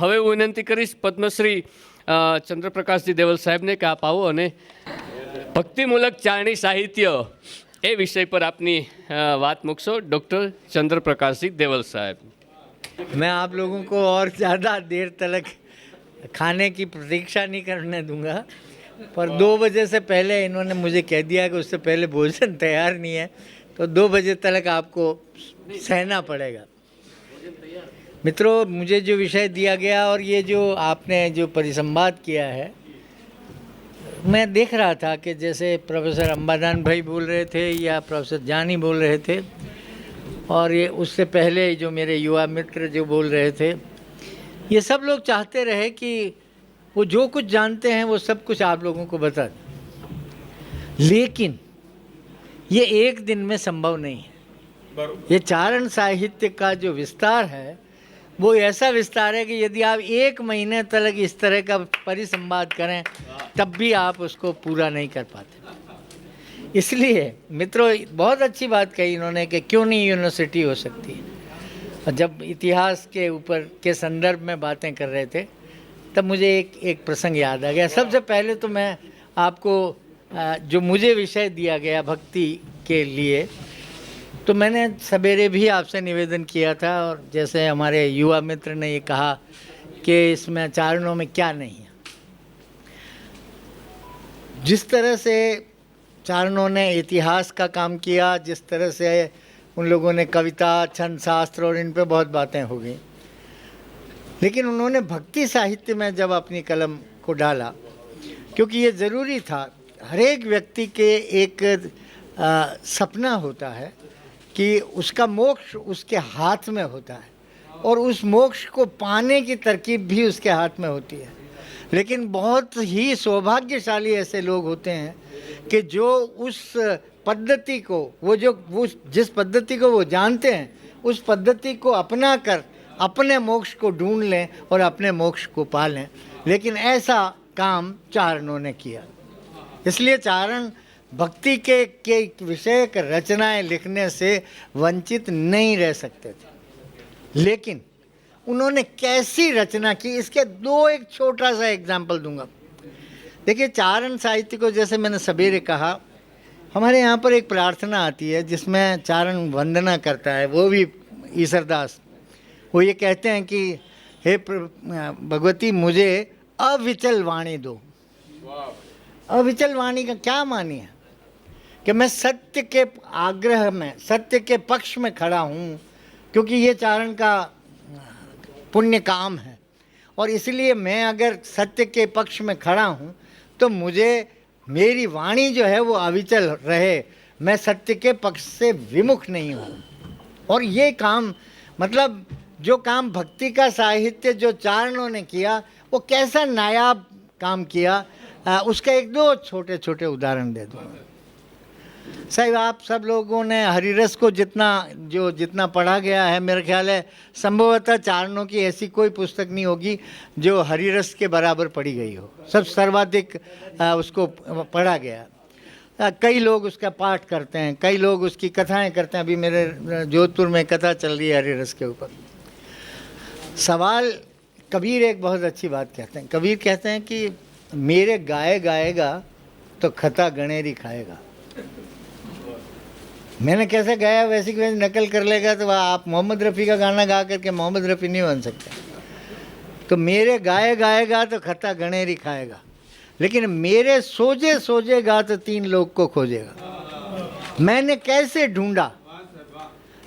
હવે હું વિનંતી કરીશ પદ્મશ્રી ચંદ્રપ્રકાશજી દેવલ સાહેબને કે આપ આવો અને ભક્તિમૂલક ચારણી સાહિત્ય એ વિષય પર આપની વાત મૂકશો। ડૉક્ટર चंद्रप्रकाश जी देवल साहब। मैं आप लोगों को और ज़्यादा देर तक खाने की प्रतीक्षा नहीं करने दूंगा, पर 2 बजे से पहले इन्होंने मुझे कह दिया कि उससे पहले भोजन तैयार नहीं है, तो 2 बजे तक आपको सहना पड़ेगा। मित्रों, मुझे जो विषय दिया गया और ये जो आपने जो परिसंवाद किया है, मैं देख रहा था कि जैसे प्रोफेसर अंबादान भाई बोल रहे थे या प्रोफेसर जानी बोल रहे थे, और ये उससे पहले जो मेरे युवा मित्र जो बोल रहे थे, ये सब लोग चाहते रहे कि वो जो कुछ जानते हैं वो सब कुछ आप लोगों को बता दें, लेकिन ये एक दिन में संभव नहीं है। ये चारण साहित्य का जो विस्तार है वो ऐसा विस्तार है कि यदि आप 1 महीने तक इस तरह का परिसंवाद करें तब भी आप उसको पूरा नहीं कर पाते। इसलिए मित्रों, बहुत अच्छी बात कही इन्होंने कि क्यों नहीं यूनिवर्सिटी हो सकती है। और जब इतिहास के ऊपर के संदर्भ में बातें कर रहे थे तब मुझे एक प्रसंग याद आ गया। सबसे पहले तो मैं आपको जो मुझे विषय दिया गया भक्ति के लिए, तो मैंने सवेरे भी आपसे निवेदन किया था, और जैसे हमारे युवा मित्र ने ये कहा कि इसमें चारणों में क्या नहीं है। जिस तरह से चारणों ने इतिहास का काम किया, जिस तरह से उन लोगों ने कविता, छंद शास्त्र और इन पे बहुत बातें हो गई, लेकिन उन्होंने भक्ति साहित्य में जब अपनी कलम को डाला, क्योंकि ये ज़रूरी था। हर एक व्यक्ति के एक सपना होता है कि उसका मोक्ष उसके हाथ में होता है, और उस मोक्ष को पाने की तरकीब भी उसके हाथ में होती है। लेकिन बहुत ही सौभाग्यशाली ऐसे लोग होते हैं कि जो उस पद्धति को, वो जिस पद्धति को वो जानते हैं, उस पद्धति को अपना कर अपने मोक्ष को ढूंढ लें और अपने मोक्ष को पा लें। लेकिन ऐसा काम चारणों ने किया। इसलिए चारण भक्ति के विषय रचनाएं लिखने से वंचित नहीं रह सकते थे। लेकिन उन्होंने कैसी रचना की, इसके एक छोटा सा एग्जाम्पल दूंगा। देखिए, चारण साहित्य को जैसे मैंने सवेरे कहा, हमारे यहाँ पर एक प्रार्थना आती है जिसमें चारण वंदना करता है, वो भी ईसरदास। वो ये कहते हैं कि हे भगवती, मुझे अविचल वाणी दो। अविचल वाणी का क्या मानी है कि मैं सत्य के आग्रह में, सत्य के पक्ष में खड़ा हूँ, क्योंकि ये चारण का पुण्य काम है, और इसलिए मैं अगर सत्य के पक्ष में खड़ा हूँ तो मुझे, मेरी वाणी जो है वो अविचल रहे, मैं सत्य के पक्ष से विमुख नहीं हूँ। और ये काम, मतलब जो काम भक्ति का साहित्य जो चारणों ने किया, वो कैसा नायाब काम किया, उसका 1-2 छोटे छोटे उदाहरण दे दूँ। साहब, आप सब लोगों ने हरिरस को जितना पढ़ा गया है, मेरा ख्याल है संभवतः चारणों की ऐसी कोई पुस्तक नहीं होगी जो हरिरस के बराबर पढ़ी गई हो। सब सर्वाधिक उसको पढ़ा गया। कई लोग उसका पाठ करते हैं, कई लोग उसकी कथाएं करते हैं। अभी मेरे जोधपुर में कथा चल रही है हरिरस के ऊपर। सवाल, कबीर एक बहुत अच्छी बात कहते हैं। कबीर कहते हैं कि मेरे गाए गाएगा तो खता गणेरी खाएगा। मैंने कैसे गाया वैसी की वैसी नकल कर लेगा तो आप मोहम्मद रफ़ी का गाना गा करके मोहम्मद रफ़ी नहीं बन सकते। तो मेरे गाए गाएगा तो खता गणेरी खाएगा, लेकिन मेरे सोजे सोजेगा तो 3 लोग को खोजेगा। मैंने कैसे ढूंढा,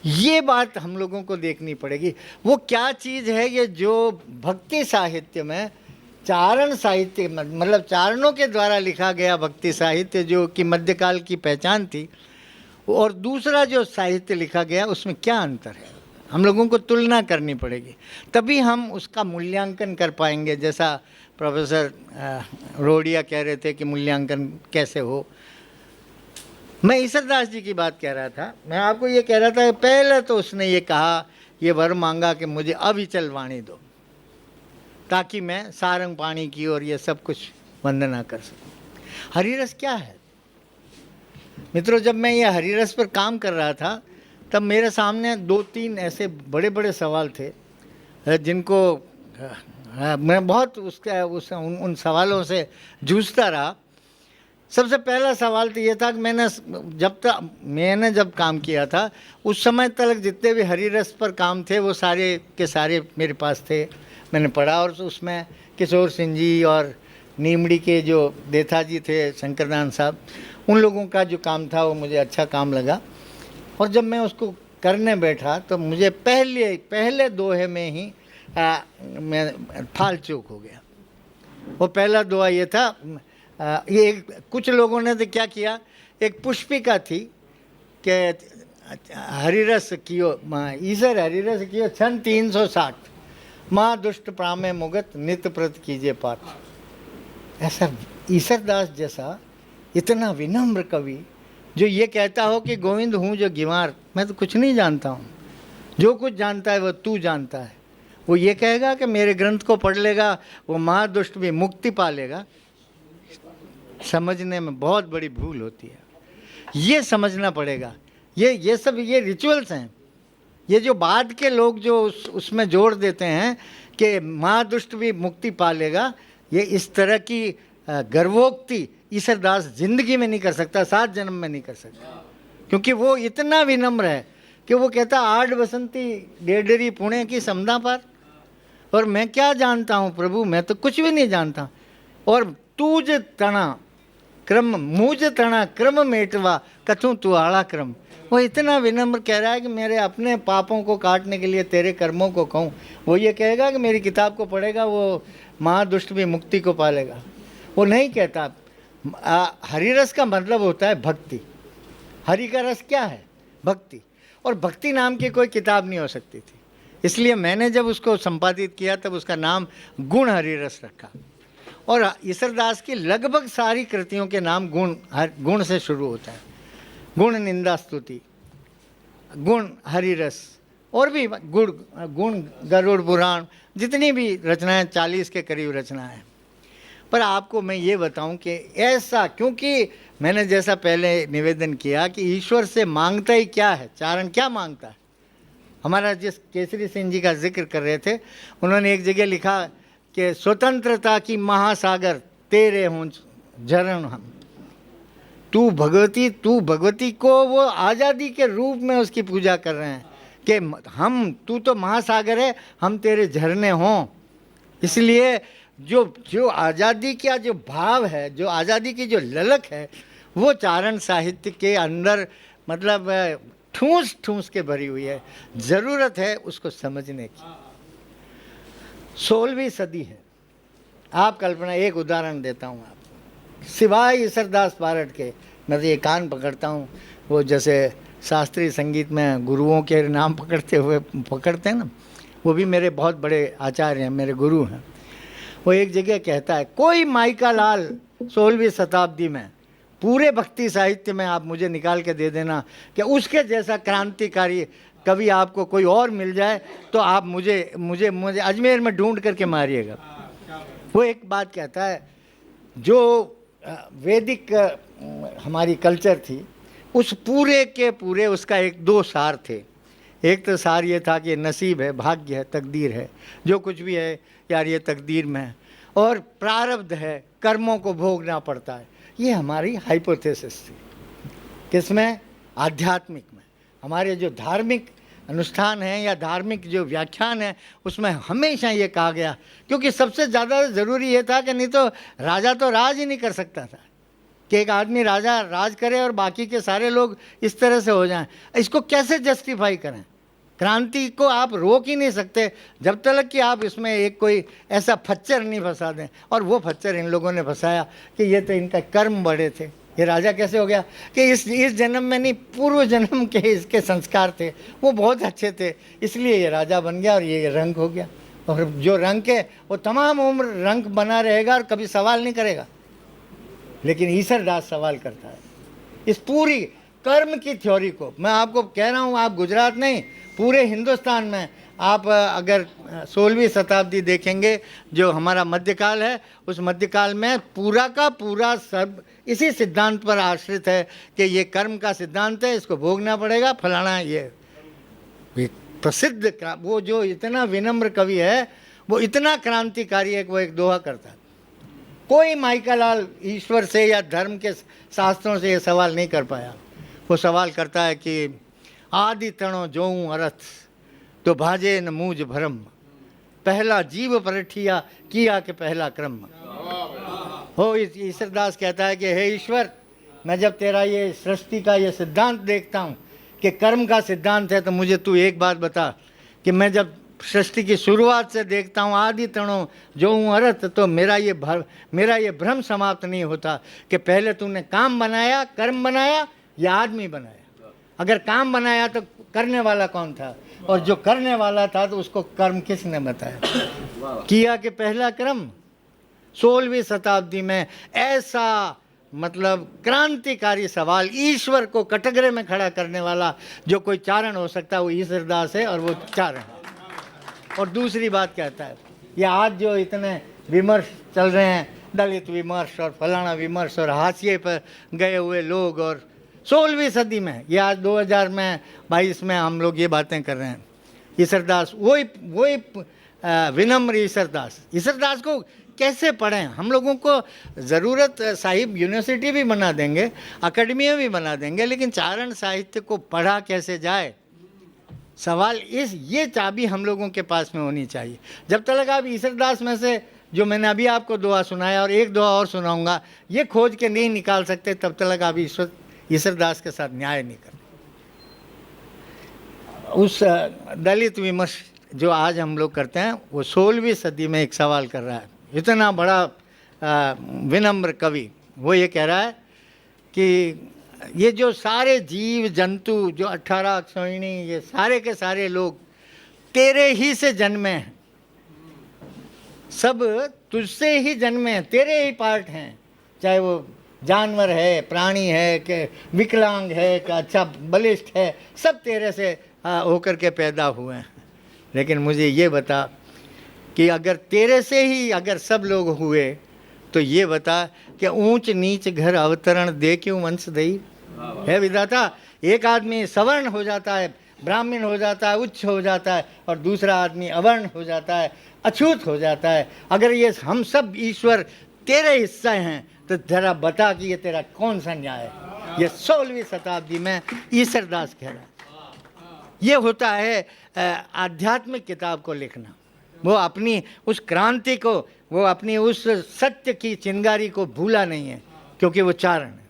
ये बात हम लोगों को देखनी पड़ेगी। वो क्या चीज़ है ये जो भक्ति साहित्य में, चारण साहित्य, मतलब चारणों के द्वारा लिखा गया भक्ति साहित्य जो कि मध्यकाल की पहचान थी, और दूसरा जो साहित्य लिखा गया उसमें क्या अंतर है, हम लोगों को तुलना करनी पड़ेगी, तभी हम उसका मूल्यांकन कर पाएंगे। जैसा प्रोफेसर रोडिया कह रहे थे कि मूल्यांकन कैसे हो। मैं ईसरदास जी की बात कह रहा था। मैं आपको ये कह रहा था कि पहले तो उसने ये कहा, ये वर मांगा कि मुझे अविचल वाणी दो, ताकि मैं सारंग पाणी की और ये सब कुछ वंदना कर सकूँ। हरिरस क्या है मित्रों? जब मैं ये हरिरस पर काम कर रहा था तब मेरे सामने 2-3 ऐसे बड़े बड़े सवाल थे जिनको मैं बहुत उन सवालों से जूझता रहा। सबसे पहला सवाल तो ये था कि मैंने जब काम किया था उस समय तक जितने भी हरि रस पर काम थे वो सारे के सारे मेरे पास थे, मैंने पढ़ा। और उसमें किशोर सिंह जी और नीमड़ी के जो देथा जी थे, शंकरदान साहब, उन लोगों का जो काम था वो मुझे अच्छा काम लगा। और जब मैं उसको करने बैठा तो मुझे पहले दोहे में ही मैं फाल चूक हो गया। वो पहला दोहा ये था, ये कुछ लोगों ने तो क्या किया, एक पुष्पिका थी कि हरिरस कियो ईसर हरिरस कियो छन 360 माँ दुष्ट प्रामे मुगत नित प्रत कीजिए पाठ। ऐसा ईसर दास जैसा इतना विनम्र कवि जो ये कहता हो कि गोविंद हूँ जो गिवार, मैं तो कुछ नहीं जानता हूँ, जो कुछ जानता है वो तू जानता है, वो ये कहेगा कि मेरे ग्रंथ को पढ़ लेगा वो महादुष्ट भी मुक्ति पा लेगा। समझने में बहुत बड़ी भूल होती है, ये समझना पड़ेगा। ये सब ये रिचुअल्स हैं, ये जो बाद के लोग जो उसमें जोड़ देते हैं कि महादुष्ट भी मुक्ति पा लेगा, ये इस तरह की गर्वोक्ति ईश्वरदास जिंदगी में नहीं कर सकता, 7 जन्म में नहीं कर सकता, क्योंकि वो इतना विनम्र है कि वो कहता आड़ बसंती डेडरी पुणे की समदा पर, और मैं क्या जानता हूँ प्रभु, मैं तो कुछ भी नहीं जानता। और तूज तना क्रम मुझ तना क्रम मेटवा कथूँ तू आड़ा क्रम। वो इतना विनम्र कह रहा है कि मेरे अपने पापों को काटने के लिए तेरे कर्मों को कहूँ। वो ये कहेगा कि मेरी किताब को पढ़ेगा वो महादुष्ट भी मुक्ति को पालेगा। वो नहीं कहता। हरिरस का मतलब होता है भक्ति। हरि का रस क्या है? भक्ति। और भक्ति नाम की कोई किताब नहीं हो सकती थी, इसलिए मैंने जब उसको संपादित किया तब उसका नाम गुण हरिरस रखा। और ईश्वरदास की लगभग सारी कृतियों के नाम गुण से शुरू होता है। गुण निंदा स्तुति, गुण हरिरस, और भी गुण गरुड़ पुराण, जितनी भी रचनाएं 40 के करीब रचनाएं। पर आपको मैं ये बताऊं कि ऐसा, क्योंकि मैंने जैसा पहले निवेदन किया कि ईश्वर से मांगता ही क्या है, चारण क्या मांगता है। हमारा जिस केसरी सिंह जी का जिक्र कर रहे थे, उन्होंने एक जगह लिखा कि स्वतंत्रता की महासागर तेरे हों झरण हम। तू भगवती को वो आज़ादी के रूप में उसकी पूजा कर रहे हैं कि तू तो महासागर है, हम तेरे झरने हों। इसलिए जो आज़ादी का जो भाव है, जो आज़ादी की जो ललक है, वो चारण साहित्य के अंदर मतलब ठूस ठूस के भरी हुई है। ज़रूरत है उसको समझने की। 16वीं सदी है। आप कल्पना, एक उदाहरण देता हूँ आपको, सिवाय ईश्वरदास बारट के, मैं तो ये कान पकड़ता हूँ, वो जैसे शास्त्रीय संगीत में गुरुओं के नाम पकड़ते हैं ना, वो भी मेरे बहुत बड़े आचार्य हैं, मेरे गुरु हैं। वो एक जगह कहता है, कोई माइका लाल 16वीं शताब्दी में पूरे भक्ति साहित्य में आप मुझे निकाल के दे देना कि उसके जैसा क्रांतिकारी कभी आपको कोई और मिल जाए तो आप मुझे अजमेर में ढूंढ करके मारिएगा। वो एक बात कहता है, जो वैदिक हमारी कल्चर थी उस पूरे के पूरे उसका 1-2 सार थे। एक तो सार ये था कि नसीब है, भाग्य है, तकदीर है, जो कुछ भी है यार ये तकदीर में है, और प्रारब्ध है, कर्मों को भोगना पड़ता है। ये हमारी हाइपोथेसिस थी। किसमें? आध्यात्मिक में। हमारे जो धार्मिक अनुष्ठान हैं या धार्मिक जो व्याख्यान है उसमें हमेशा ये कहा गया, क्योंकि सबसे ज़्यादा ज़रूरी ये था कि नहीं तो राजा तो राज ही नहीं कर सकता था कि एक आदमी राजा राज करे और बाकी के सारे लोग इस तरह से हो जाएं। इसको कैसे जस्टिफाई करें? क्रांति को आप रोक ही नहीं सकते जब तक कि आप इसमें एक कोई ऐसा फच्चर नहीं फंसा दें। और वो फच्चर इन लोगों ने फंसाया कि ये तो इनका कर्म बड़े थे, ये राजा कैसे हो गया कि इस जन्म में नहीं, पूर्व जन्म के इसके संस्कार थे, वो बहुत अच्छे थे, इसलिए ये राजा बन गया और ये रंक हो गया। और जो रंक है वो तमाम उम्र रंक बना रहेगा और कभी सवाल नहीं करेगा। लेकिन ईश्वरदास सवाल करता है इस पूरी कर्म की थ्योरी को। मैं आपको कह रहा हूँ, आप गुजरात नहीं, पूरे हिंदुस्तान में आप अगर 16वीं शताब्दी देखेंगे, जो हमारा मध्यकाल है, उस मध्यकाल में पूरा का पूरा सब इसी सिद्धांत पर आश्रित है कि ये कर्म का सिद्धांत है, इसको भोगना पड़ेगा, फलाना। ये प्रसिद्ध वो जो इतना विनम्र कवि है, वो इतना क्रांतिकारी है कि वो एक दोहा करता है। कोई माइकालाल ईश्वर से या धर्म के शास्त्रों से ये सवाल नहीं कर पाया। वो सवाल करता है कि आदि तणो जोऊं अर्थ तो भाजे न मूझ भरम, पहला जीव परठिया किया के पहला क्रम। हो ईश्वरदास कहता है कि हे ईश्वर, मैं जब तेरा ये सृष्टि का ये सिद्धांत देखता हूँ कि कर्म का सिद्धांत है, तो मुझे तू एक बात बता कि मैं जब सृष्टि की शुरुआत से देखता हूँ आदि तणों जो हूँ अर्थ, तो मेरा ये भ्रम समाप्त नहीं होता कि पहले तूने काम बनाया, कर्म बनाया या आदमी बनाया। अगर काम बनाया तो करने वाला कौन था, और जो करने वाला था तो उसको कर्म किसने बताया? किया कि पहला क्रम। 16वीं शताब्दी में ऐसा मतलब क्रांतिकारी सवाल, ईश्वर को कटघरे में खड़ा करने वाला जो कोई चारण हो सकता है वो ईश्वरदास है, और वो चारण है। और दूसरी बात कहता है, ये आज जो इतने विमर्श चल रहे हैं, दलित विमर्श और फलाना विमर्श और हाशिए पर गए हुए लोग, और 16वीं सदी में, ये आज 2022 में हम लोग ये बातें कर रहे हैं। ईश्वरदास वही विनम्र ईश्वरदास को कैसे पढ़ें? हम लोगों को ज़रूरत, साहिब यूनिवर्सिटी भी बना देंगे, अकेडमियाँ भी बना देंगे, लेकिन चारण साहित्य को पढ़ा कैसे जाए? सवाल ये चाबी हम लोगों के पास में होनी चाहिए। जब तक आप ईश्वरदास में से जो मैंने अभी आपको दुआ सुनाया और एक दुआ और सुनाऊंगा, ये खोज के नहीं निकाल सकते, तब तक आप ईश्वरदास के साथ न्याय नहीं करते। उस दलित विमर्श जो आज हम लोग करते हैं, वो 16वीं सदी में एक सवाल कर रहा है। इतना बड़ा विनम्र कवि, वो ये कह रहा है कि ये जो सारे जीव जंतु, जो 18 अक्षौहिणी, ये सारे के सारे लोग तेरे ही से जन्मे हैं, सब तुझसे ही जन्मे हैं, तेरे ही पार्ट हैं। चाहे वो जानवर है, प्राणी है, कि विकलांग है, कि अच्छा बलिष्ठ है, सब तेरे से होकर के पैदा हुए हैं। लेकिन मुझे ये बता कि अगर तेरे से ही अगर सब लोग हुए, तो ये बता कि ऊंच नीच घर अवतरण दे क्यों वंश दई है विधाता। एक आदमी सवर्ण हो जाता है, ब्राह्मण हो जाता है, उच्च हो जाता है, और दूसरा आदमी अवर्ण हो जाता है, अछूत हो जाता है। अगर ये हम सब ईश्वर तेरे हिस्से हैं, तो जरा बता कि ये तेरा कौन सा न्याय है? ये 16वीं शताब्दी में ईश्वरदास कह रहा है। ये होता है आध्यात्मिक किताब को लिखना। वो अपनी उस क्रांति को, वो अपनी उस सत्य की चिंगारी को भूला नहीं है, क्योंकि वो चारण है।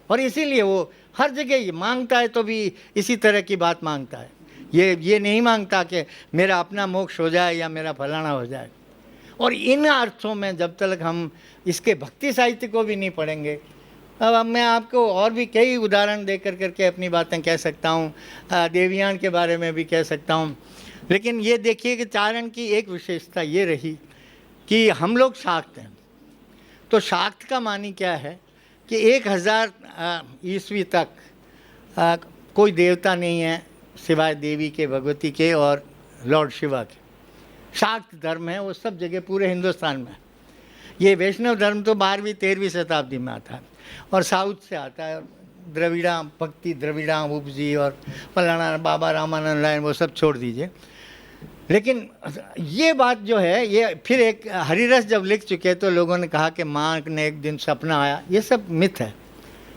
और इसीलिए वो हर जगह ये मांगता है, तो भी इसी तरह की बात मांगता है। ये नहीं मांगता कि मेरा अपना मोक्ष हो जाए या मेरा फलाना हो जाए। और इन अर्थों में जब तक हम इसके भक्ति साहित्य को भी नहीं पढ़ेंगे, अब मैं आपको और भी कई उदाहरण दे करके अपनी बातें कह सकता हूँ, देवयान के बारे में भी कह सकता हूँ। लेकिन ये देखिए कि चारण की एक विशेषता ये रही कि हम लोग शाक्त हैं। तो शाक्त का मानी क्या है कि 1000 ईस्वी तक कोई देवता नहीं है सिवाय देवी के, भगवती के और लॉर्ड शिवा के। शाक्त धर्म है वो सब जगह पूरे हिंदुस्तान में। ये वैष्णव धर्म तो 12वीं 13वीं शताब्दी में आता है और साउथ से आता है। द्रविड़ा भक्ति, द्रविड़ा उपजी और फलाना बाबा रामानंद लाइन, वो सब छोड़ दीजिए। लेकिन ये बात जो है, ये फिर एक हरिरस जब लिख चुके तो लोगों ने कहा कि माँ ने एक दिन सपना आया। ये सब मिथ है।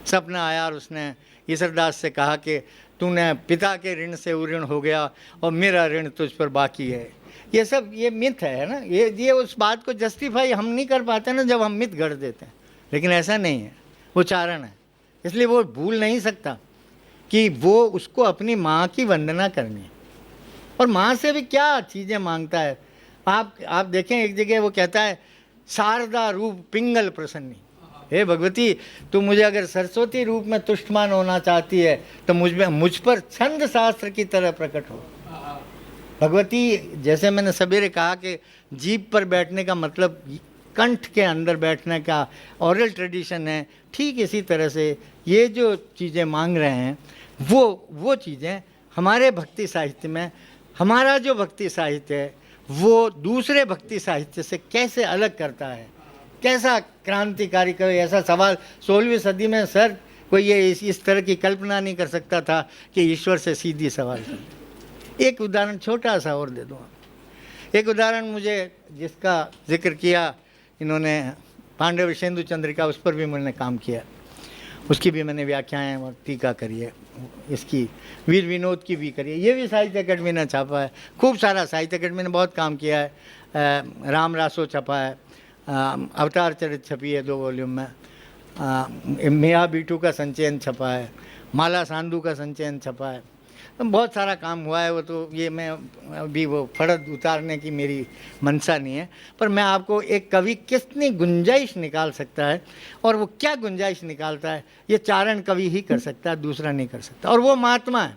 सपना आया और उसने ईश्वरदास से कहा कि तूने पिता के ऋण से उऋण हो गया और मेरा ऋण तुझ पर बाकी है। ये सब ये मिथ है ना। ये उस बात को जस्टिफाई हम नहीं कर पाते ना जब हम मिथ गढ़ देते हैं। लेकिन ऐसा नहीं है, वो चारण है। इसलिए वो भूल नहीं सकता कि वो उसको अपनी माँ की वंदना करनी है। और माँ से भी क्या चीज़ें मांगता है। आप देखें, एक जगह वो कहता है शारदा रूप पिंगल प्रसन्नी। हे भगवती, तू मुझे अगर सरस्वती रूप में तुष्टमान होना चाहती है तो मुझ पर छंद शास्त्र की तरह प्रकट हो। भगवती, जैसे मैंने सवेरे कहा कि जीभ पर बैठने का मतलब कंठ के अंदर बैठने का ओरल ट्रेडिशन है, ठीक इसी तरह से ये जो चीज़ें मांग रहे हैं वो चीज़ें हमारे भक्ति साहित्य में, हमारा जो भक्ति साहित्य है वो दूसरे भक्ति साहित्य से कैसे अलग करता है, कैसा क्रांतिकारी। कोई ऐसा सवाल 16वीं सदी में सर कोई ये इस तरह की कल्पना नहीं कर सकता था कि ईश्वर से सीधी सवाल कर। एक उदाहरण छोटा सा और दे दूँ एक उदाहरण मुझे जिसका जिक्र किया इन्होंने, पांडव विशेंदु चंद्रिका, उस पर भी मैंने काम किया, उसकी भी मैंने व्याख्याएं और टीका करी है, इसकी वीर विनोद की भी करी है, ये भी साहित्य अकेडमी ने छापा है। खूब सारा साहित्य अकेडमी ने बहुत काम किया है। राम रासो छपा है, अवतार चरित छपी है 2 वॉल्यूम में, मियाँ बीटू का संचयन छपा है, माला सांधू का संचयन छपा है, तो बहुत सारा काम हुआ है। वो तो ये मैं अभी वो फर्द उतारने की मेरी मंशा नहीं है, पर मैं आपको एक कवि कितनी गुंजाइश निकाल सकता है और वो क्या गुंजाइश निकालता है, ये चारण कवि ही कर सकता है, दूसरा नहीं कर सकता। और वो महात्मा है,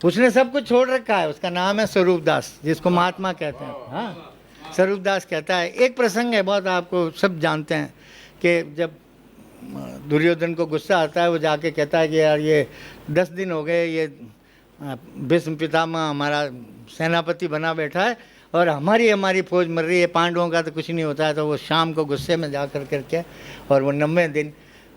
उसने सब कुछ छोड़ रखा है। उसका नाम है स्वरूप दास, जिसको महात्मा कहते हैं। हाँ, स्वरूप दास कहता है, एक प्रसंग है बहुत, आपको सब जानते हैं, कि जब दुर्योधन को गुस्सा आता है, वो जाके कहता है कि यार ये 10 दिन हो गए, ये भीष्म पितामह हमारा सेनापति बना बैठा है और हमारी फौज मर रही है, पांडवों का तो कुछ नहीं होता है। तो वो शाम को गुस्से में जा करके और वो 90 दिन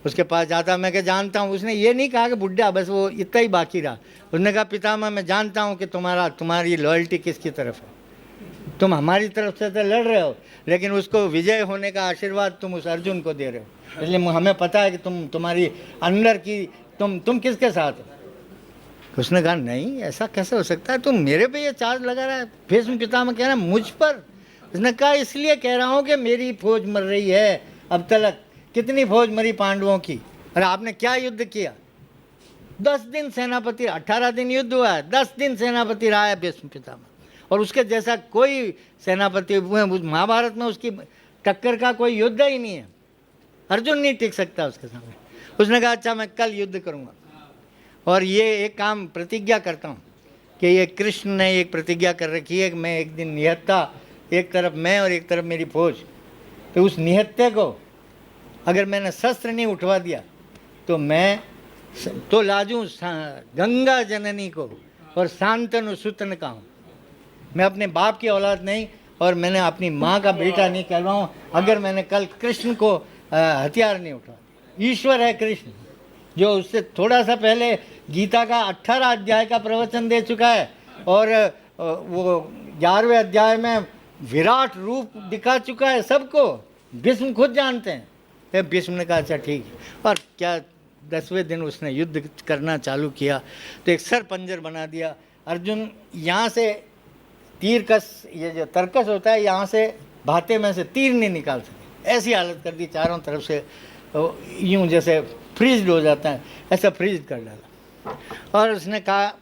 उसके पास जाता, मैं क्या जानता हूँ, उसने ये नहीं कहा कि बुढ़ा, बस वो इतना ही बाकी रहा। उसने कहा पितामह मैं जानता हूँ कि तुम्हारी लॉयल्टी किसकी तरफ है, तुम हमारी तरफ से तो लड़ रहे हो, लेकिन उसको विजय होने का आशीर्वाद तुम उस अर्जुन को दे रहे हो, इसलिए हमें पता है कि तुम्हारी अंदर की तुम किसके साथ हो। उसने कहा नहीं, ऐसा कैसे हो सकता है, तुम मेरे पे ये चार्ज लगा रहा है। भीष्म पितामह कह रहा है मुझ पर। उसने कहा इसलिए कह रहा हूँ कि मेरी फौज मर रही है, अब तक कितनी फौज मरी पांडवों की, और आपने क्या युद्ध किया। 10 दिन सेनापति, 18 दिन युद्ध हुआ है, 10 दिन सेनापति रहा है भीष्म पितामह, और उसके जैसा कोई सेनापति महाभारत में उसकी टक्कर का कोई युद्ध ही नहीं है। अर्जुन नहीं टिक सकता उसके सामने। उसने कहा अच्छा मैं कल युद्ध करूँगा, और ये एक काम प्रतिज्ञा करता हूँ कि ये कृष्ण ने एक प्रतिज्ञा कर रखी है कि मैं एक दिन निहत्था, एक तरफ मैं और एक तरफ मेरी फौज, तो उस निहत्थे को अगर मैंने शस्त्र नहीं उठवा दिया तो मैं तो लाजूं गंगा जननी को और शांतनु सुतन का हूँ। मैं अपने बाप की औलाद नहीं और मैंने अपनी माँ का बेटा नहीं कहलवाऊँ अगर मैंने कल कृष्ण को हथियार नहीं उठा। ईश्वर है कृष्ण, जो उससे थोड़ा सा पहले गीता का 18 अध्याय का प्रवचन दे चुका है, और वो 11वें अध्याय में विराट रूप दिखा चुका है सबको। भीष्म खुद जानते हैं। भीष्म ने कहा अच्छा ठीक है, और क्या 10वें दिन उसने युद्ध करना चालू किया तो एक सर पंजर बना दिया। अर्जुन यहाँ से तीर कस, ये जो तरकस होता है, यहाँ से भाते में से तीर नहीं निकाल सके, ऐसी हालत कर दी चारों तरफ से, यूँ जैसे फ्रीज हो जाता है, ऐसा फ्रीज कर डाला। और उसने कहा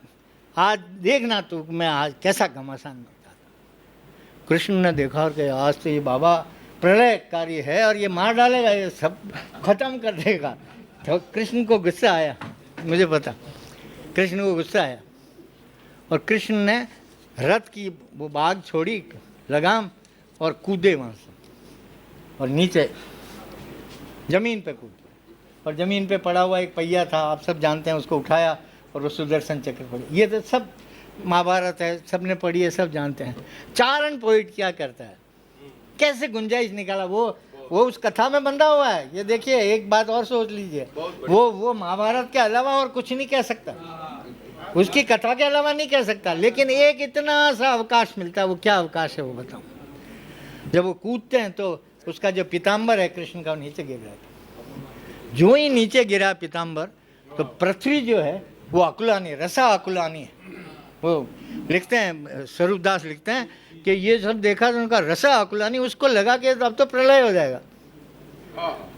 आज देखना तू मैं आज कैसा घमासान बनता। कृष्ण ने देखा और कहा आज तो ये बाबा प्रलयकारी है और ये मार डालेगा, ये सब खत्म कर देगा। तो कृष्ण को गुस्सा आया, मुझे पता कृष्ण को गुस्सा आया, और कृष्ण ने रथ की वो बाग छोड़ी लगाम और कूदे वहाँ से, और नीचे जमीन पे कूद, और ज़मीन पे पड़ा हुआ एक पहिया था, आप सब जानते हैं, उसको उठाया और वो सुदर्शन चक्र पड़ी। ये तो सब महाभारत है, सब ने पढ़ी है, सब जानते हैं। चारण पोइट क्या करता है, कैसे गुंजाइश निकाला, वो उस कथा में बंधा हुआ है। ये देखिए एक बात और सोच लीजिए, वो महाभारत के अलावा और कुछ नहीं कह सकता, उसकी कथा के अलावा नहीं कह सकता, लेकिन एक इतना सा अवकाश मिलता है। वो क्या अवकाश है वो बताऊँ। जब वो कूदते हैं तो उसका जो पीताम्बर है कृष्ण का, वो नीचे गिर रहा था। जो ही नीचे गिरा पीताम्बर, तो पृथ्वी जो है वो अकुलानी, रसा अकुलानी है। वो लिखते हैं, स्वरूप दास लिखते हैं कि ये सब देखा तो उनका रसा अकुलानी, उसको लगा कि अब तो प्रलय हो जाएगा।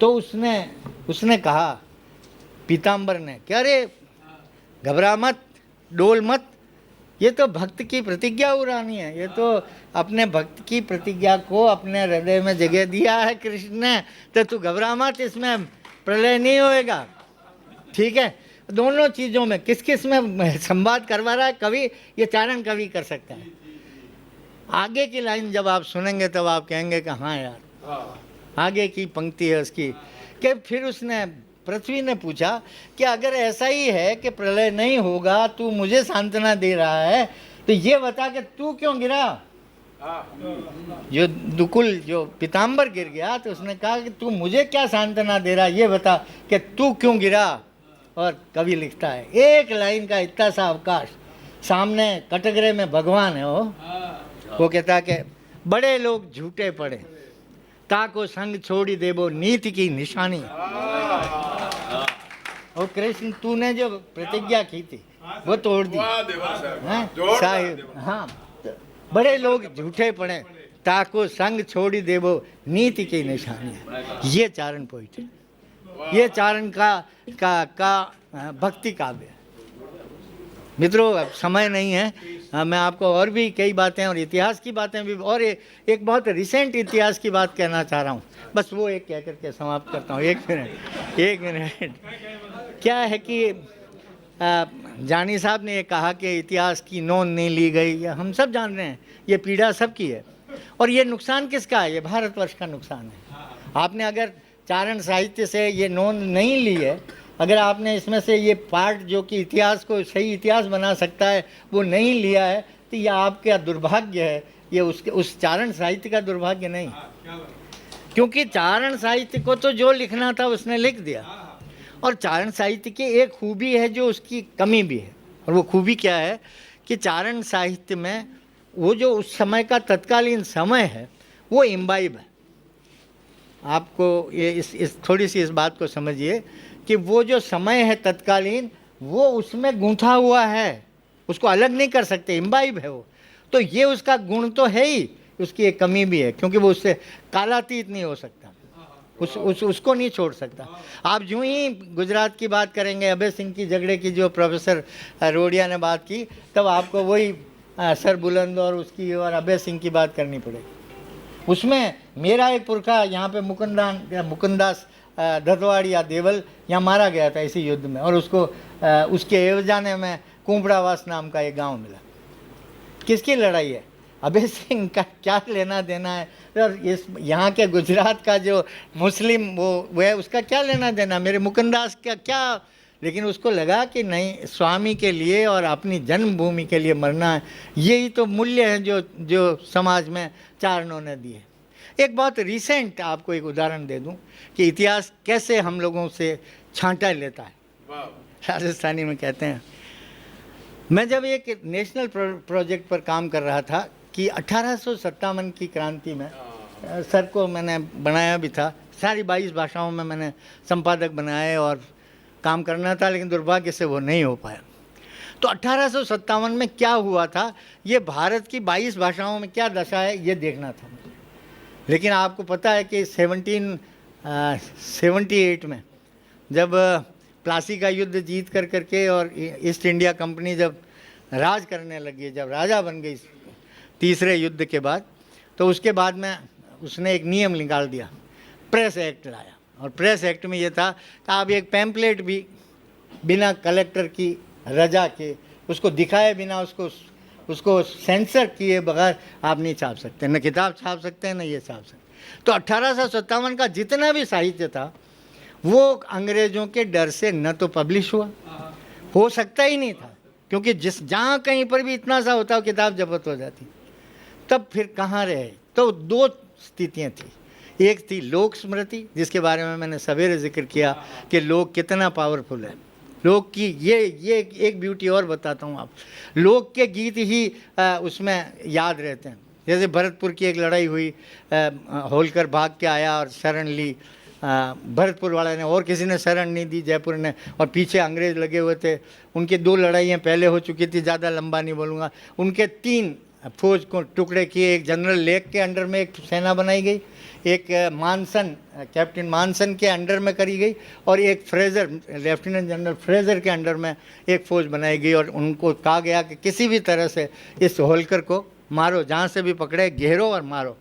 तो उसने कहा पीताम्बर ने, क्या रे घबरा मत, डोल मत, ये तो भक्त की प्रतिज्ञा उड़ानी है, ये तो अपने भक्त की प्रतिज्ञा को अपने हृदय में जगह दिया है कृष्ण ने, तो तू घबरा मत, इसमें प्रलय नहीं होएगा। ठीक है, दोनों चीज़ों में किस किस में संवाद करवा रहा है कवि, ये चारण कवि कर सकता है। आगे की लाइन जब आप सुनेंगे तब आप कहेंगे कि हाँ यार, आगे की पंक्ति है उसकी कि फिर उसने पृथ्वी ने पूछा कि अगर ऐसा ही है कि प्रलय नहीं होगा, तू मुझे सांत्वना दे रहा है, तो ये बता कि तू क्यों गिरा। जो दुकुल, जो पीताम्बर गिर गया, तो उसने कहा कि तू मुझे क्या सांत्वना दे रहा, ये बता कि तू क्यों गिरा। और कवि लिखता है एक लाइन का इतना सा अवकाश, सामने कटघरे में भगवान है वो, वो कहता कि बड़े लोग झूठे पड़े, ताको संग छोड़ी देबो नीति की निशानी। और कृष्ण तूने जो प्रतिज्ञा की थी वो तोड़ दी। हैं? साहिब, हाँ, बड़े लोग झूठे पड़े, ताको संग छोड़ी देबो नीति की निशानी। ये चारण पॉइंट है, ये चारण का भक्ति काव्य है। मित्रों, अब समय नहीं है, मैं आपको और भी कई बातें और इतिहास की बातें भी, और एक बहुत रिसेंट इतिहास की बात कहना चाह रहा हूँ, बस वो एक कह करके समाप्त करता हूँ। एक मिनट। क्या है कि जानी साहब ने ये कहा कि इतिहास की नोंद नहीं ली गई, हम सब जान रहे हैं ये पीड़ा सबकी है, और ये नुकसान किसका है? ये भारतवर्ष का नुकसान है। आपने अगर चारण साहित्य से ये नोंद नहीं ली है, अगर आपने इसमें से ये पार्ट जो कि इतिहास को सही इतिहास बना सकता है वो नहीं लिया है, तो ये आपका दुर्भाग्य है, ये उस चारण साहित्य का दुर्भाग्य नहीं। क्योंकि चारण साहित्य को तो जो लिखना था उसने लिख दिया, और चारण साहित्य की एक खूबी है जो उसकी कमी भी है, और वो खूबी क्या है कि चारण साहित्य में वो जो उस समय का तत्कालीन समय है वो इम्बाइब है। आपको ये इस थोड़ी सी इस बात को समझिए कि वो जो समय है तत्कालीन, वो उसमें गूंथा हुआ है, उसको अलग नहीं कर सकते, इम्बाइब है वो। तो ये उसका गुण तो है ही, उसकी एक कमी भी है, क्योंकि वो उससे कालातीत नहीं हो सकता, उसको नहीं छोड़ सकता। आप जो ही गुजरात की बात करेंगे, अभय सिंह की झगड़े की जो प्रोफेसर रोडिया ने बात की, तब आपको वही सर बुलंद और उसकी और अभय सिंह की बात करनी पड़ेगी। उसमें मेरा एक पुरखा यहाँ पे मुकुंदास धतवाड़िया देवल यहाँ मारा गया था इसी युद्ध में, और उसके एवजाने में कुंपड़ावास नाम का एक गांव मिला। किसकी लड़ाई है? अभय सिंह का क्या लेना देना है? और इस यहाँ के गुजरात का जो मुस्लिम वो है, उसका क्या लेना देना? मेरे मुकुंदास का क्या? लेकिन उसको लगा कि नहीं, स्वामी के लिए और अपनी जन्मभूमि के लिए मरना है। यही तो मूल्य हैं जो समाज में चारणों ने दिए। एक बहुत रिसेंट आपको एक उदाहरण दे दूं कि इतिहास कैसे हम लोगों से छांटा लेता है। राजस्थानी में कहते हैं, मैं जब एक नेशनल प्रोजेक्ट पर काम कर रहा था कि 1857 की क्रांति में, सर को मैंने बनाया भी था, सारी 22 भाषाओं में मैंने संपादक बनाए और काम करना था, लेकिन दुर्भाग्य से वो नहीं हो पाया। तो 1857 में क्या हुआ था, ये भारत की 22 भाषाओं में क्या दशा है ये देखना था। लेकिन आपको पता है कि 1778 में जब प्लासी का युद्ध जीत करके और ईस्ट इंडिया कंपनी जब राज करने लगी, जब राजा बन गई तीसरे युद्ध के बाद, तो उसके बाद में उसने एक नियम निकाल दिया, प्रेस एक्ट लाया। और प्रेस एक्ट में ये था कि आप एक पैम्पलेट भी बिना कलेक्टर की रजा के, उसको दिखाए बिना, उसको सेंसर किए बगैर आप नहीं छाप सकते, न किताब छाप सकते हैं न ये छाप सकते। तो 1857 का जितना भी साहित्य था वो अंग्रेज़ों के डर से न तो पब्लिश हुआ, हो सकता ही नहीं था, क्योंकि जहाँ कहीं पर भी इतना सा होता किताब जब्त हो जाती। तब फिर कहाँ रहे? तो दो स्थितियाँ थी। एक थी लोक स्मृति, जिसके बारे में मैंने सवेरे जिक्र किया कि लोक कितना पावरफुल है। लोक की ये एक ब्यूटी और बताता हूँ आप, लोक के गीत ही उसमें याद रहते हैं। जैसे भरतपुर की एक लड़ाई हुई, होलकर भाग के आया और शरण ली, भरतपुर वाले ने, और किसी ने शरण नहीं दी, जयपुर ने, और पीछे अंग्रेज़ लगे हुए थे। उनकी 2 लड़ाइयाँ पहले हो चुकी थी, ज़्यादा लंबा नहीं बोलूँगा। उनके 3 फौज को टुकड़े किए, एक जनरल लेक के अंडर में एक सेना बनाई गई, एक मानसन, कैप्टन मानसन के अंडर में करी गई, और एक फ्रेज़र, लेफ्टिनेंट जनरल फ्रेज़र के अंडर में एक फ़ौज बनाई गई। और उनको कहा गया कि किसी भी तरह से इस होलकर को मारो, जहाँ से भी पकड़े घेरो और मारो।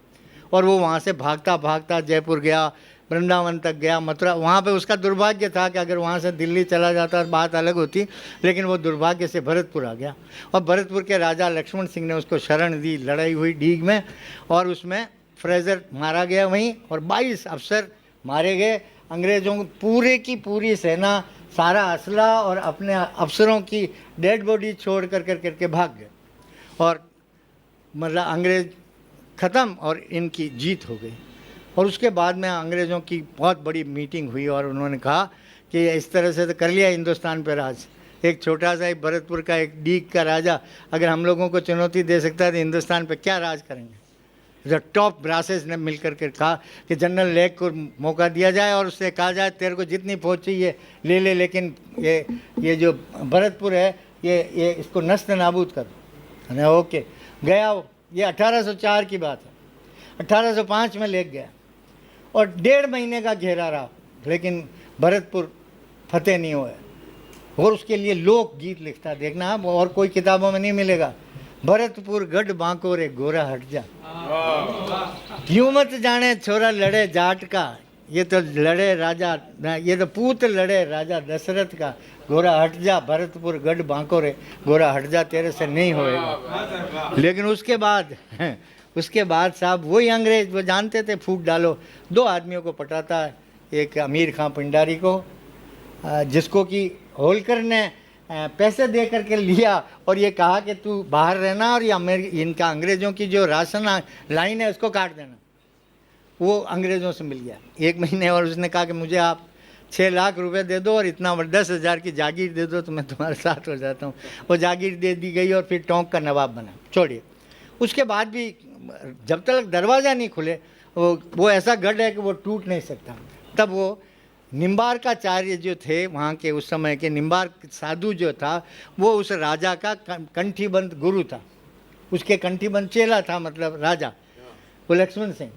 और वो वहाँ से भागता भागता जयपुर गया, वृंदावन तक गया, मथुरा। वहाँ पे उसका दुर्भाग्य था कि अगर वहाँ से दिल्ली चला जाता बात अलग होती, लेकिन वो दुर्भाग्य से भरतपुर आ गया। और भरतपुर के राजा लक्ष्मण सिंह ने उसको शरण दी, लड़ाई हुई डीग में, और उसमें फ्रेज़र मारा गया वहीं, और 22 अफसर मारे गए। अंग्रेज़ों पूरे की पूरी सेना, सारा असला और अपने अफसरों की डेड बॉडी छोड़ करके भाग गए, और मतलब अंग्रेज़ ख़त्म और इनकी जीत हो गई। और उसके बाद में अंग्रेज़ों की बहुत बड़ी मीटिंग हुई, और उन्होंने कहा कि इस तरह से तो कर लिया हिंदुस्तान पे राज, एक छोटा सा एक भरतपुर का एक डीग का राजा अगर हम लोगों को चुनौती दे सकता है तो हिंदुस्तान पे क्या राज करेंगे। जो टॉप ब्रासेस ने मिल करके कहा कि जनरल लेक को मौका दिया जाए और उससे कहा जाए तेरे को जितनी फौज चाहिए ले ले, लेकिन ये जो भरतपुर है ये इसको नस्त नाबूद कर दो। मैंने ओके गया। ये 1804 की बात है। 1805 में लेक गया और 1.5 महीने का घेरा रहा, लेकिन भरतपुर फतेह नहीं हुआ। और उसके लिए लोक गीत लिखता, देखना आप, और कोई किताबों में नहीं मिलेगा। भरतपुर गढ़ बांको रे गोरा हट जा, यूं मत जाने छोरा लड़े जाट का, ये तो लड़े राजा, ये तो पूत लड़े राजा दशरथ का, गोरा हट जा भरतपुर गढ़ बांको रे गोरा हट जा, तेरे से नहीं होएगा। लेकिन उसके बाद साहब वही अंग्रेज, वो जानते थे फूट डालो। 2 आदमियों को पटाता है, एक अमीर खां पिंडारी को, जिसको कि होलकर ने पैसे दे करके लिया और ये कहा कि तू बाहर रहना और ये इनका अंग्रेज़ों की जो राशन लाइन है उसको काट देना। वो अंग्रेज़ों से मिल गया 1 महीने और उसने कहा कि मुझे आप 6 लाख रुपए दे दो और इतना 10,000 की जागीर दे दो तो मैं तुम्हारे साथ हो जाता हूँ। वो जागीर दे दी गई और फिर टोंक का नवाब बना। छोड़िए, उसके बाद भी जब तक दरवाज़ा नहीं खुले वो ऐसा गढ़ है कि वो टूट नहीं सकता। तब वो निम्बार्काचार्य जो थे वहाँ के उस समय के निम्बार्क साधु जो था वो उस राजा का कंठीबंद गुरु था, उसके कंठीबंद चेला था, मतलब राजा वो लक्ष्मण सिंह।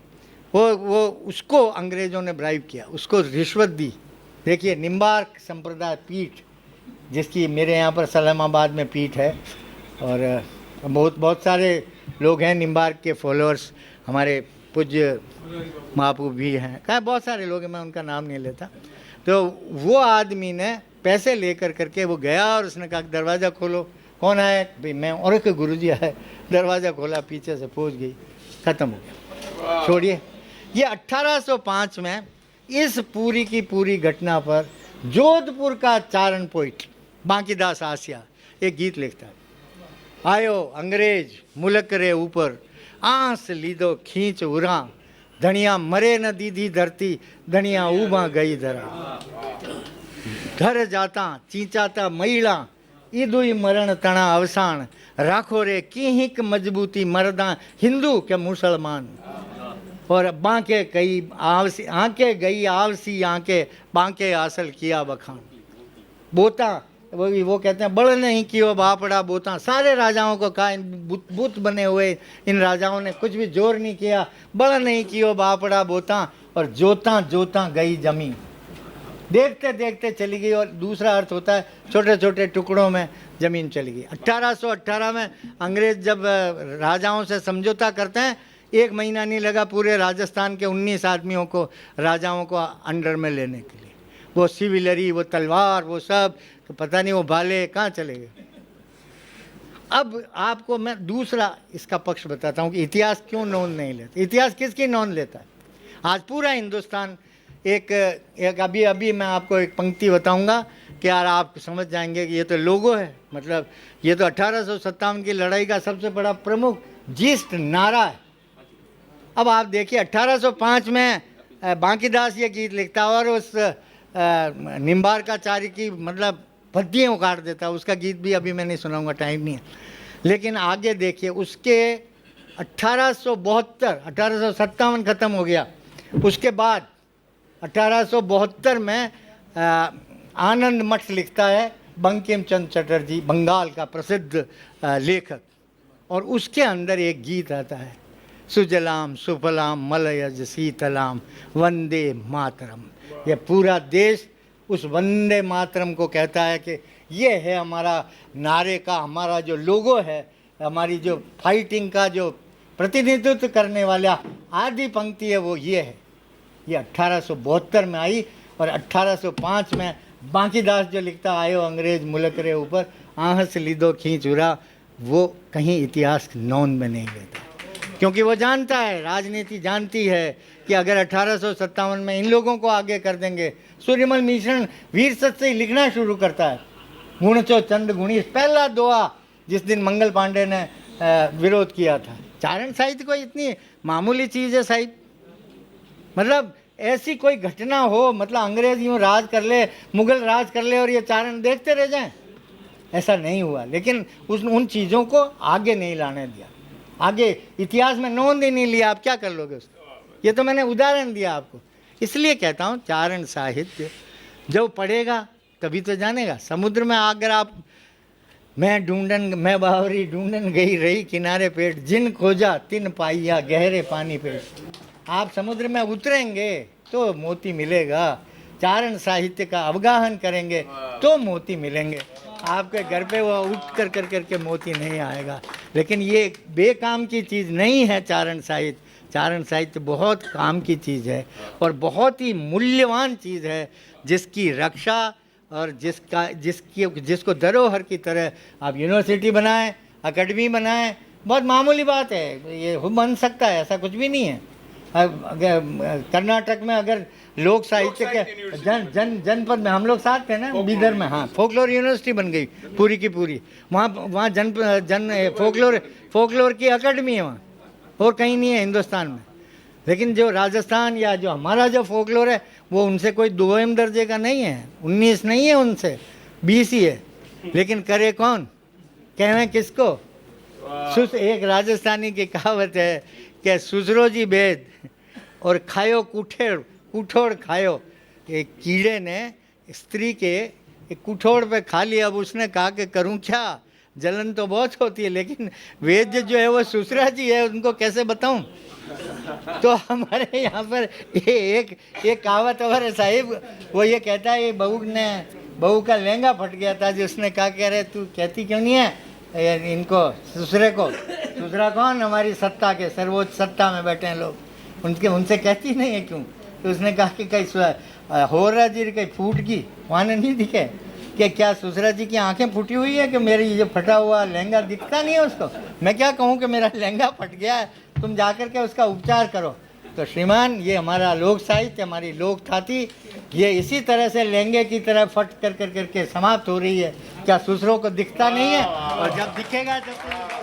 वो उसको अंग्रेज़ों ने ब्राइब किया, उसको रिश्वत दी। देखिए निम्बार्क संप्रदाय पीठ, जिसकी मेरे यहाँ पर सलामाबाद में पीठ है और बहुत सारे लोग हैं निम्बार्क के फॉलोअर्स, हमारे पूज्य महापू भी हैं, कहा बहुत सारे लोग हैं, मैं उनका नाम नहीं लेता। तो वो आदमी ने पैसे लेकर करके वो गया और उसने कहा दरवाज़ा खोलो। कौन आया? भाई मैं, और के गुरुजी आए। दरवाज़ा खोला, पीछे से फौज गई, ख़त्म हो गया। छोड़िए, ये 1805 में इस पूरी की पूरी घटना पर जोधपुर का चारण पोइट बांकीदास आसिया एक गीत लिखता है। आयो अंग्रेज मुल्क रे ऊपर, आंस लीधो खींच उरा, धनिया मरे न दीदी धरती, धनिया ऊबा गई धरा, घर जाता चींचाता महिला, ईदुई मरण तना अवसान, राखो रे किहिक मजबूती मर्दा, हिंदू के मुसलमान। और बांके कई आवसी आंके गई आवसी आंके, बांके हासिल किया बखान। बोता वो कहते हैं बड़ नहीं कियो बापड़ा बोता, सारे राजाओं को कहा, बुत बने हुए इन राजाओं ने कुछ भी जोर नहीं किया, बड़ नहीं कियो बापड़ा बोता, और जोता जोता गई जमीन, देखते देखते चली गई। और दूसरा अर्थ होता है छोटे छोटे टुकड़ों में ज़मीन चली गई। 1818 में अंग्रेज़ जब राजाओं से समझौता करते हैं, 1 महीना नहीं लगा पूरे राजस्थान के 19 आदमियों को, राजाओं को अंडर में लेने के लिए। वो सिविलरी, वो तलवार, वो सब, तो पता नहीं वो भाले कहाँ चले गए। अब आपको मैं दूसरा इसका पक्ष बताता हूँ कि इतिहास क्यों नोंद नहीं लेता। इतिहास किसकी नोंद लेता है? आज पूरा हिंदुस्तान एक अभी मैं आपको एक पंक्ति बताऊंगा कि यार आप समझ जाएंगे कि ये तो लोगो है, मतलब ये तो 1857 की लड़ाई का सबसे बड़ा प्रमुख जीस्ट नारा है। अब आप देखिए 1805 में बांकीदास ये गीत लिखता है और उस निम्बार्काचार्य की मतलब पद्दियाँ उखाड़ देता है। उसका गीत भी अभी मैं नहीं सुनाऊंगा, टाइम नहीं है। लेकिन आगे देखिए, उसके 1857 ख़त्म हो गया। उसके बाद 1872 में आनंद मठ लिखता है बंकिम चंद्र चटर्जी, बंगाल का प्रसिद्ध लेखक, और उसके अंदर एक गीत आता है, सुजलाम सुफलाम मलयज शीतलाम वंदे मातरम। ये पूरा देश उस वंदे मातरम को कहता है कि ये है हमारा नारे का, हमारा जो लोगो है, हमारी जो फाइटिंग का जो प्रतिनिधित्व करने वाला आदि पंक्ति है वो ये है। ये 1872 में आई और 1805 में बांकीदास जो लिखता आयो अंग्रेज मुल्क रे ऊपर, आहस लीधो खींच उरा, वो कहीं इतिहास नोंद में नहीं लेता, क्योंकि वो जानता है, राजनीति जानती है कि अगर 1857 में इन लोगों को आगे कर देंगे। सूर्यमल मिश्रण वीर सत से ही लिखना शुरू करता है, गुणचो चंद गुणी, पहला दोहा जिस दिन मंगल पांडे ने विरोध किया था। चारण साहित्य कोई इतनी मामूली चीज़ है साहिब, मतलब ऐसी कोई घटना हो, मतलब अंग्रेज यूँ राज कर ले, मुगल राज कर ले और ये चारण देखते रह जाएं, ऐसा नहीं हुआ, लेकिन उन चीज़ों को आगे नहीं लाने दिया, आगे इतिहास में नोंद ही नहीं लिया, आप क्या कर लोगे उसको। ये तो मैंने उदाहरण दिया आपको। इसलिए कहता हूँ चारण साहित्य जब पढ़ेगा तभी तो जानेगा। समुद्र में अगर आप मैं बावरी ढूंढन गई रही किनारे पेट, जिन खोजा तिन पाइया गहरे पानी पे। आप समुद्र में उतरेंगे तो मोती मिलेगा, चारण साहित्य का अवगाहन करेंगे तो मोती मिलेंगे। आपके घर पे वो उठ कर करके मोती नहीं आएगा। लेकिन ये बेकाम की चीज़ नहीं है चारण साहित्य। चारण साहित्य बहुत काम की चीज़ है और बहुत ही मूल्यवान चीज़ है, जिसकी रक्षा और जिसको धरोहर की तरह आप यूनिवर्सिटी बनाएं, अकेडमी बनाएं, बहुत मामूली बात है। ये बन सकता है, ऐसा कुछ भी नहीं है। कर्नाटक में अगर लोक साहित्य के जनपद में हम लोग साथ थे ना, बीदर में, हाँ, फोकलोर यूनिवर्सिटी बन गई पूरी की पूरी। वहाँ फोकलोर की अकेडमी है वहाँ, और कहीं नहीं है हिंदुस्तान में। लेकिन जो राजस्थान या जो हमारा जो फोकलोर है वो उनसे कोई दोयम दर्जे का नहीं है, 19 नहीं है, उनसे 20 ही है। लेकिन करे कौन, कहें किसको। एक राजस्थानी की कहावत है कि सुसरो जी बेद और खायो कुठोड़ खायो। एक कीड़े ने स्त्री के कुठोड़ पे खा लिया। अब उसने कहा कि करूं क्या, जलन तो बहुत होती है, लेकिन वेद जो है वो सुसरा जी है, उनको कैसे बताऊं। तो हमारे यहाँ पर ये एक कहावत हमारे साहिब, वो ये कहता है, बहू का लहंगा फट गया था, जिसने कहा कह रहे तू कहती क्यों नहीं है इनको ससुरे को। ससुरा कौन, हमारी सत्ता के सर्वोच्च सत्ता में बैठे हैं लोग, उनसे कहती नहीं है क्यों। तो उसने कहा कि कहीं होरा जी कहीं फूट की वहाँ नहीं दिखे कि क्या ससुरा जी की आंखें फूटी हुई है कि मेरी ये फटा हुआ लहंगा दिखता नहीं है उसको। मैं क्या कहूँ कि मेरा लहंगा फट गया है, तुम जाकर के उसका उपचार करो। तो श्रीमान, ये हमारा लोक साहित्य, हमारी लोक थाती, ये इसी तरह से लहंगे की तरह फट करके समाप्त हो रही है। क्या ससुरों को दिखता नहीं है, और जब दिखेगा जब